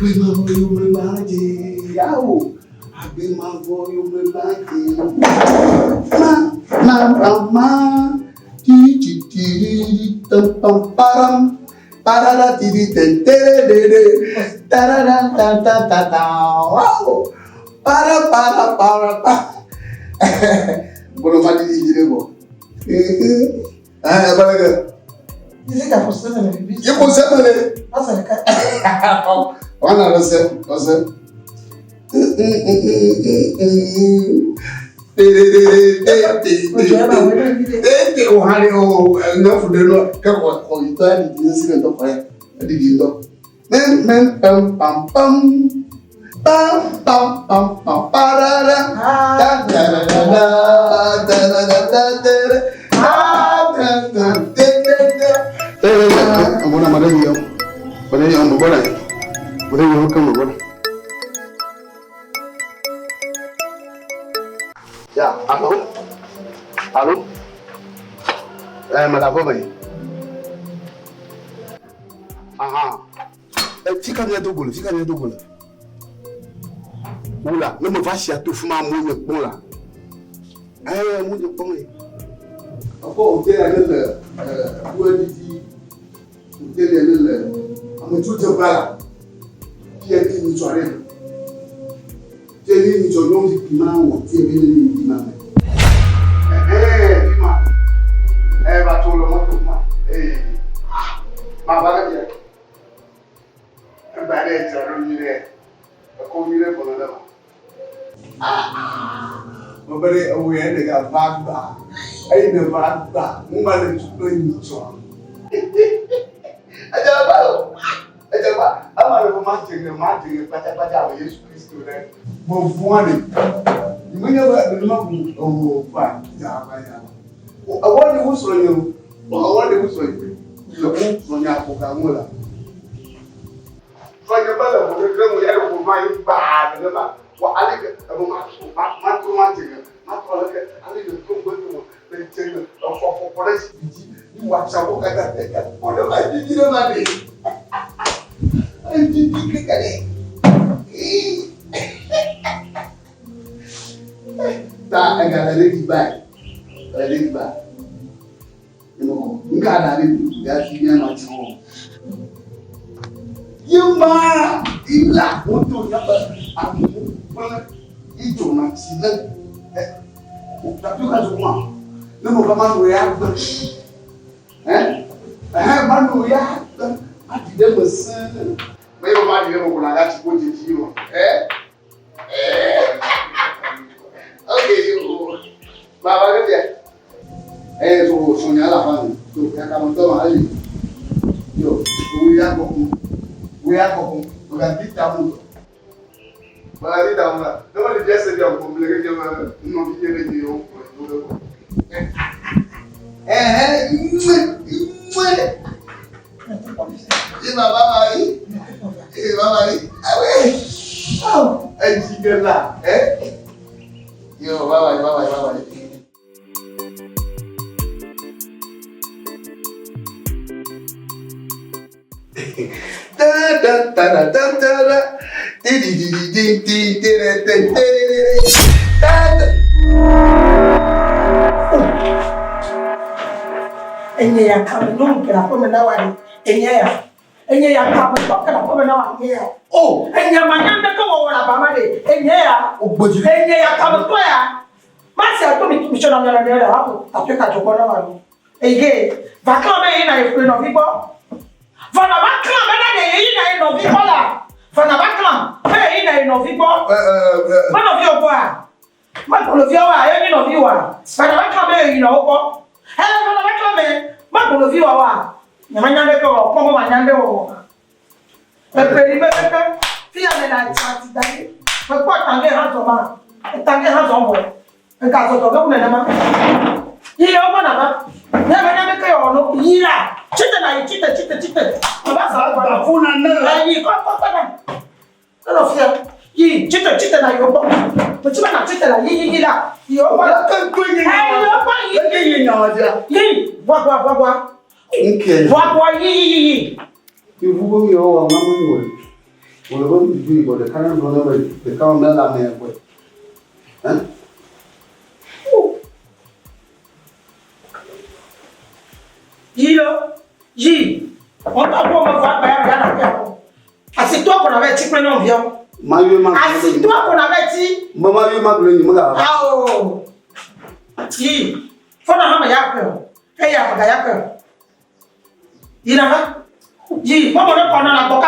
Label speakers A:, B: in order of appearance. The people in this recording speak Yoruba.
A: you me yao. Abi mambo you me ma ti tam pam parada ti tentere tarara ta wow para bono mali di bo balaga
B: dice que por ser me
A: ye por ser me
B: pasa que
A: wana rasa o hali o no fu de no ka ko ita di sire to fa di di ndo men pam pam pam pam pam pam pam parara da da da da amona madam yo bane yo mbona bane yo kan mbona ya allô madame Bobaye fika ni dogola oula ne me va chier tout fuma mo bon là mo bon ako o te ale wo di o te ale amo tu te bala ki e ti ni soare te ni jo no di pima o te be ni pima pima va to lo mo to ma ma bala dia ba le jaro ni le ko mi le bono la mo bare o ye de ga bagba ai de bagba mo ma le tu ni so Ajaba ama le ma jenge pata o Yesu Kristo le mo fun ani mo nya ba de ma bu o fa ja ba ya awon de wo so yen awon de wo so yen lo mo so nya ko ka mo la fa je ba le mo de mo ya ko ma yi ba de ma wa ale ke mo ma jenge ma to le ke ale de ko mo le jenge fo le ji ni wa cha ko ka ta ko de ma ji de ma de ai ji kale ta agala le di ba no nka da le ya fi ya ma ti ho yuma ila moto ya ba amu wala ijo na ti le o ta tu ka zo ma ne mo ba ma no ya gba ma no ya a ti de mo sin me yo ma di mo ko na ga ti ko je ti o okay baba ke dia so sonya la fa so ya ka mo to ma ali yo we ya ko ga bita mu ba ri da mu no ma di jese dia ko mle ke ma no bi je ni yo ko baba mai awe jigela yo baba
B: enye ya kama nunke la pome na wali enye ya kama toka la pome na wali enye manyanda ko wala bamade enye ya kama to ya masi ato mishona mwana nele hapo atweka chokona wali ege vakome ina ifreno vipo vana bakla bana de ina ino vipo la vana bakla he ina ino vipo vana vio kwa makolo vio wa yeni no viwa vana bakla be ina opo vana bakla be makolo vio wa nyamanyande ko pomo manyande o peperi pepe fia me na chati dai ko tange ha zo mo nka so to ko na ma yi o bona ma nyamanyande ko no yira chite baba sa ba funa na yi ko na no fia yi chite na yo bo chiba na chite la yi la yo ba kan ko yi yo ba yi na oja yi bwa okay bwa yi ivugo yo wa mama yo
A: On le voit du coup, le canal blonde, le quand on met la main, quoi. Hein?
B: Ji, on t'a pas me voir bien bien. Assieds-toi qu'on avait dit que non viens. Assieds-toi qu'on avait dit.
A: Maman, il m'a donné une main.
B: Ah oh. Ji, faut n'a pas y peur. Et y a pas peur. Il a pas. Ji, moi on est pendant la boca.